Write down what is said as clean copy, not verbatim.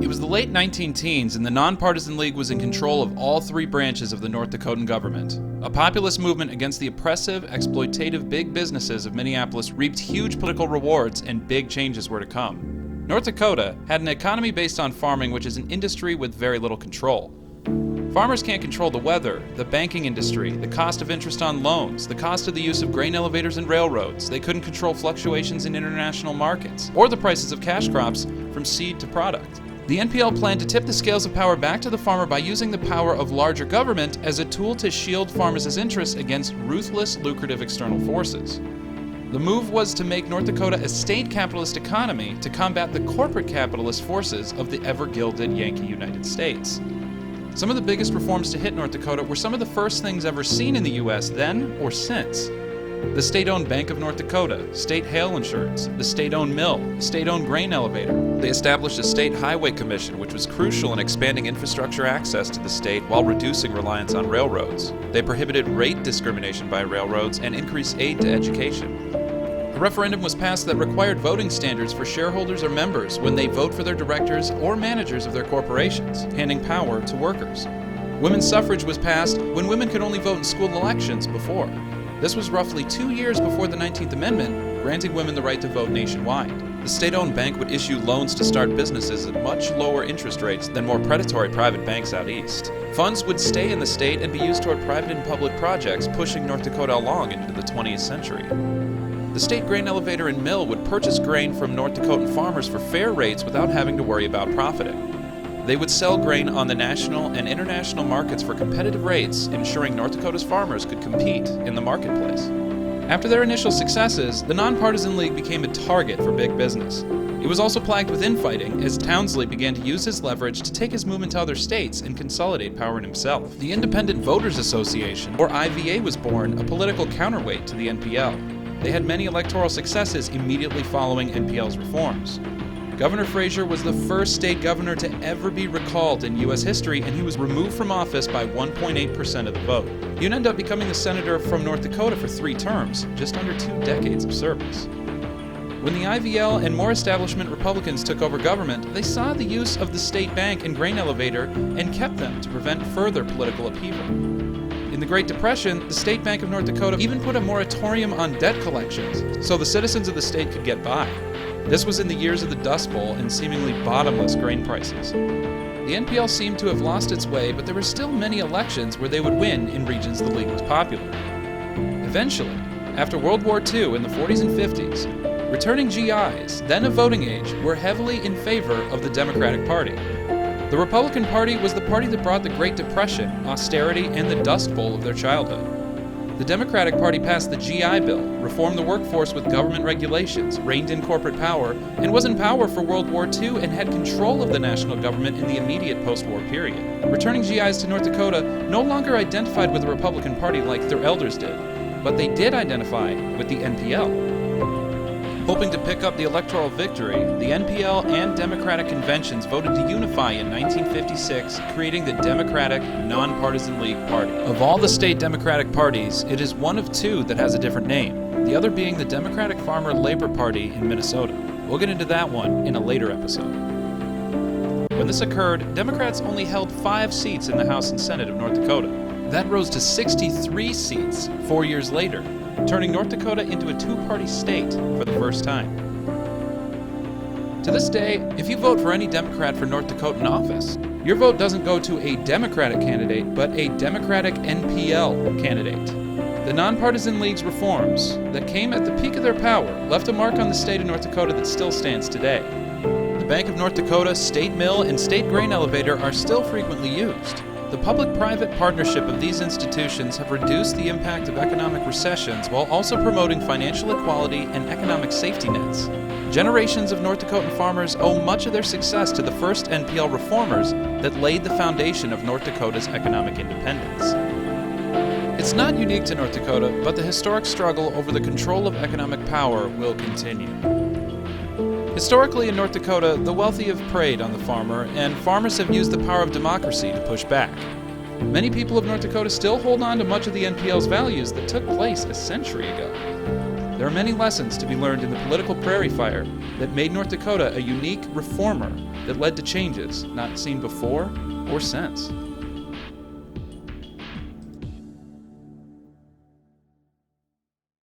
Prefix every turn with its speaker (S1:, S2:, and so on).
S1: It was the late 19-teens, and the Non-Partisan League was in control of all three branches of the North Dakotan government. A populist movement against the oppressive, exploitative big businesses of Minneapolis reaped huge political rewards, and big changes were to come. North Dakota had an economy based on farming, which is an industry with very little control. Farmers can't control the weather, the banking industry, the cost of interest on loans, the cost of the use of grain elevators and railroads. They couldn't control fluctuations in international markets, or the prices of cash crops from seed to product. The NPL planned to tip the scales of power back to the farmer by using the power of larger government as a tool to shield farmers' interests against ruthless, lucrative external forces. The move was to make North Dakota a state capitalist economy to combat the corporate capitalist forces of the ever-gilded Yankee United States. Some of the biggest reforms to hit North Dakota were some of the first things ever seen in the U.S. then or since. The state-owned Bank of North Dakota, state hail insurance, the state-owned mill, the state-owned grain elevator. They established a state highway commission, which was crucial in expanding infrastructure access to the state while reducing reliance on railroads. They prohibited rate discrimination by railroads and increased aid to education. A referendum was passed that required voting standards for shareholders or members when they vote for their directors or managers of their corporations, handing power to workers. Women's suffrage was passed when women could only vote in school elections before. This was roughly 2 years before the 19th Amendment, granting women the right to vote nationwide. The state-owned bank would issue loans to start businesses at much lower interest rates than more predatory private banks out east. Funds would stay in the state and be used toward private and public projects, pushing North Dakota along into the 20th century. The state grain elevator and mill would purchase grain from North Dakotan farmers for fair rates without having to worry about profiting. They would sell grain on the national and international markets for competitive rates, ensuring North Dakota's farmers could compete in the marketplace. After their initial successes, the Non-Partisan League became a target for big business. It was also plagued with infighting as Townsley began to use his leverage to take his movement to other states and consolidate power in himself. The Independent Voters Association, or IVA, was born, a political counterweight to the NPL. They had many electoral successes immediately following NPL's reforms. Governor Fraser was the first state governor to ever be recalled in U.S. history, and he was removed from office by 1.8% of the vote. He would end up becoming the senator from North Dakota for 3 terms, just under 2 decades of service. When the IVL and more establishment Republicans took over government, they saw the use of the state bank and grain elevator and kept them to prevent further political upheaval. In the Great Depression, the State Bank of North Dakota even put a moratorium on debt collections so the citizens of the state could get by. This was in the years of the Dust Bowl and seemingly bottomless grain prices. The NPL seemed to have lost its way, but there were still many elections where they would win in regions the league was popular. Eventually, after World War II in the 40s and 50s, returning GIs, then of voting age, were heavily in favor of the Democratic Party. The Republican Party was the party that brought the Great Depression, austerity, and the Dust Bowl of their childhood. The Democratic Party passed the GI Bill, reformed the workforce with government regulations, reined in corporate power, and was in power for World War II and had control of the national government in the immediate post-war period. Returning GIs to North Dakota no longer identified with the Republican Party like their elders did, but they did identify with the NPL. Hoping to pick up the electoral victory, the NPL and Democratic conventions voted to unify in 1956, creating the Democratic Non-Partisan League Party. Of all the state Democratic parties, it is one of 2 that has a different name, the other being the Democratic Farmer Labor Party in Minnesota. We'll get into that one in a later episode. When this occurred, Democrats only held 5 seats in the House and Senate of North Dakota. That rose to 63 seats 4 years later, turning North Dakota into a 2-party state for the first time. To this day, if you vote for any Democrat for North Dakota in office, your vote doesn't go to a Democratic candidate, but a Democratic NPL candidate. The Non-Partisan League's reforms, that came at the peak of their power, left a mark on the state of North Dakota that still stands today. The Bank of North Dakota, State Mill, and State Grain Elevator are still frequently used. The public-private partnership of these institutions have reduced the impact of economic recessions while also promoting financial equality and economic safety nets. Generations of North Dakotan farmers owe much of their success to the first NPL reformers that laid the foundation of North Dakota's economic independence. It's not unique to North Dakota, but the historic struggle over the control of economic power will continue. Historically in North Dakota, the wealthy have preyed on the farmer, and farmers have used the power of democracy to push back. Many people of North Dakota still hold on to much of the NPL's values that took place a century ago. There are many lessons to be learned in the political prairie fire that made North Dakota a unique reformer that led to changes not seen before or since.